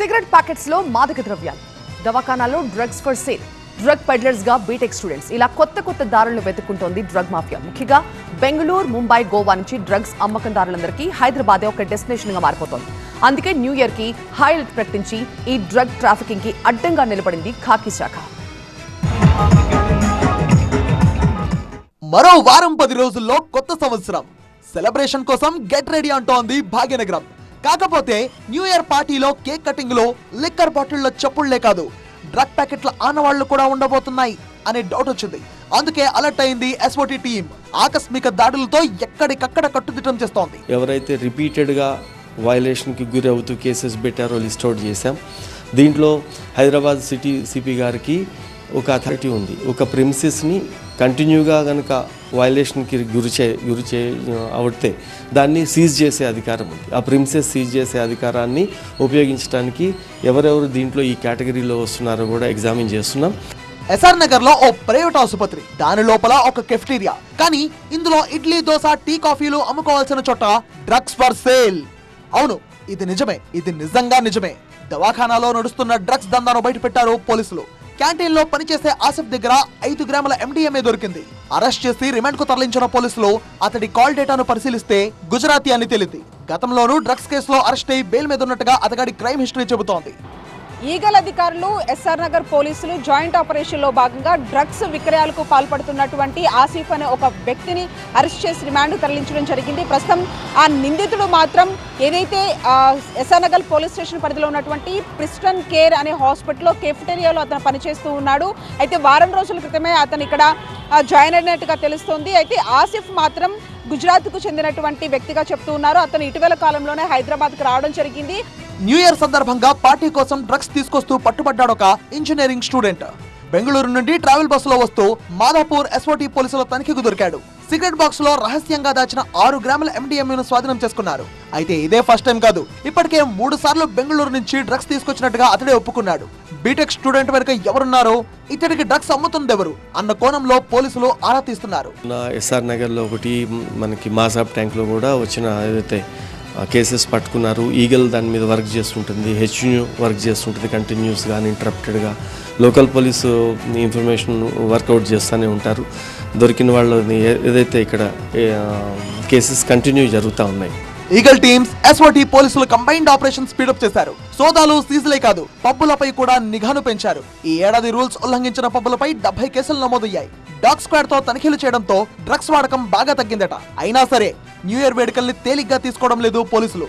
Cigarette packets లో మాదక ద్రవ్యాలు, దవాఖానాలో drugs for sale, drug peddlers గా బీటెక్ స్టూడెంట్స్ ఇలా కొత్త దారులను వెతుక్కుంటోంది డ్రగ్ మాఫియా. ముఖ్యంగా బెంగళూరు, ముంబై, గోవా నుంచి డ్రగ్స్ అమ్మకందారులందరికీ హైదరాబాదే ఒక డెస్టినేషన్ గా మారిపోతోంది. అందుకే న్యూ ఇయర్ కి హై అలర్ట్ ప్రకటించి ఈ డ్రగ్ ట్రాఫికింగ్ కి అడ్డంగా నిలబడింది ఖాకీ శాఖ. మరో వారం 10 రోజుల్లో కొత్త సంవత్సరం సెలబ్రేషన్ కోసం గెట్ రెడీ అంటోంది భాగ్యనగరం. కాకపోతే న్యూ ఇయర్ పార్టీలో కేక్ కటింగ్ లో లిక్కర్ బాటిల్లో చప్పుళ్లే కాదు, డ్రగ్ ప్యాకెట్ల ఆనవాళ్లు కూడా ఉండబోతున్నాయి అనే డౌట్ వచ్చింది. అందుకే అలర్ట్ అయింది ఎస్ఓటీ టీం. ఆకస్మిక దాడులతో ఎక్కడికక్కడ కట్టుదిట్టం చేస్తోంది. ఎవరైతే రిపీటెడ్ గా వయలేషన్ కి గురి అవుతూ కేసెస్ పెట్టారో లిస్ట్ అవుట్ చేశాం. దీంట్లో హైదరాబాద్ సిటీ సిపి గారికి ఒక అథారిటీ ఉంది. ఒక ప్రిమిసెస్ని కంటిన్యూగా కనుక వయలేషన్కి గురి అవుతే దాన్ని సీజ్ చేసే అధికారం ఉంది. ఆ ప్రిమిసెస్ సీజ్ చేసే అధికారాన్ని ఉపయోగించడానికి ఎవరెవరు దీంట్లో ఈ కేటగిరీలో వస్తున్నారో కూడా ఎగ్జామిన్ చేస్తున్నాం. ఎస్ఆర్ నగర్ లో ఓ ప్రైవేట్ ఆసుపత్రి, దాని లోపల ఒక కెఫ్టీరియా. కానీ ఇందులో ఇడ్లీ, దోశ, టీ, కాఫీలు అమ్ముకోవాల్సిన చోట డ్రగ్స్ ఫర్ సేల్. అవును, ఇది నిజమే, ఇది నిజంగా నిజమే. దవాఖానాలో నడుస్తున్న డ్రగ్స్ దందాను బయట పెట్టారు పోలీసులు. క్యాంటీన్ లో పనిచేసే ఆసిఫ్ దగ్గర 5 గ్రాముల MDMA దొరికింది. అరెస్ట్ చేసి రిమాండ్ కు తరలించిన పోలీసులు అతడి కాల్ డేటాను పరిశీలిస్తే గుజరాతీ అని తేలింది. గతంలోనూ డ్రగ్స్ కేసులో అరెస్ట్ అయి బెయిల్ మీద ఉన్నట్టుగా అతగాడి క్రైమ్ హిస్టరీ చెబుతోంది. ఈగల్ అధికారులు, ఎస్ఆర్ నగర్ పోలీసులు జాయింట్ ఆపరేషన్ లో భాగంగా డ్రగ్స్ విక్రయాలకు పాల్పడుతున్నటువంటి ఆసిఫ్ అనే ఒక వ్యక్తిని అరెస్ట్ చేసి రిమాండ్ తరలించడం జరిగింది. ప్రస్తుతం ఆ నిందితుడు మాత్రం ఏదైతే ఎస్ఆర్ నగర్ పోలీస్ స్టేషన్ పరిధిలో ఉన్నటువంటి ప్రిస్టన్ కేర్ అనే హాస్పిటల్లో కెఫ్టేరియాలో అతను పనిచేస్తూ ఉన్నాడు. అయితే వారం రోజుల క్రితమే అతను ఇక్కడ జాయిన్ అయినట్టుగా తెలుస్తోంది. అయితే ఆసిఫ్ మాత్రం గుజరాత్కు చెందినటువంటి వ్యక్తిగా చెప్తూ ఉన్నారు. అతను ఇటీవల కాలంలోనే హైదరాబాద్కు రావడం జరిగింది. న్యూ ఇయర్ సందర్భంగా పార్టీ కోసం డ్రగ్స్ తీసుకొస్తూ పట్టుబడ్డాడొక ఇంజనీరింగ్ స్టూడెంట్. బెంగళూరు నుండి ట్రావెల్ బస్సులో వస్తూ మాధాపూర్ ఎస్ఓటీ పోలీసుల తనిఖీకి దొరికాడు. సిగరెట్ బాక్స్ లో రహస్యంగా దాచిన 6 గ్రాముల MDMAను స్వాధీనం చేసుకున్నారు. అయితే ఇదే ఫస్ట్ టైం కాదు, ఇప్పటికే 3 సార్లు బెంగళూరు నుంచి డ్రగ్స్ తీసుకొచ్చినట్టుగా అతడే ఒప్పుకున్నాడు. బీటెక్ స్టూడెంట్ వెనుక ఎవరున్నారో, ఇతడికి డ్రగ్స్ అమ్ముతుందెవరు అన్న కోణంలో పోలీసులు ఆరా తీస్తున్నారు. ఎస్ఆర్ నగర్ లో ఒకటి, మనకి మాసాబ్ ట్యాంక్ లో కూడా వచ్చిన ఏదైతే కేసెస్ పట్టుకున్నారు. ఈగల్ దాని మీద వర్క్ చేస్తుంటుంది, HNU వర్క్ చేస్తుంటుంది కంటిన్యూస్గా, అన్ఇంటరప్టెడ్గా. లోకల్ పోలీసు ఇన్ఫర్మేషన్ వర్కౌట్ చేస్తూనే ఉంటారు. దొరికిన వాళ్ళని ఏదైతే ఇక్కడ కేసెస్ కంటిన్యూ జరుగుతూ ఉన్నాయి. ఈగల్ టీమ్స్, ఎస్ఓటీ పోలీసులు కంబైన్డ్ ఆపరేషన్ స్పీడప్ చేశారు. సోదాలు, సీజులే కాదు, పబ్బులపై కూడా నిఘాను పెంచారు. ఈ ఏడాది రూల్స్ ఉల్లంఘించిన పబ్బులపై 70 కేసులు నమోదయ్యాయి. డాగ్ స్క్వాడ్ తో తనిఖీలు చేయడంతో డ్రగ్స్ వాడకం బాగా తగ్గిందట. అయినా సరే న్యూ ఇయర్ వేడుకల్ని తేలిగ్గా తీసుకోవడం లేదు పోలీసులు.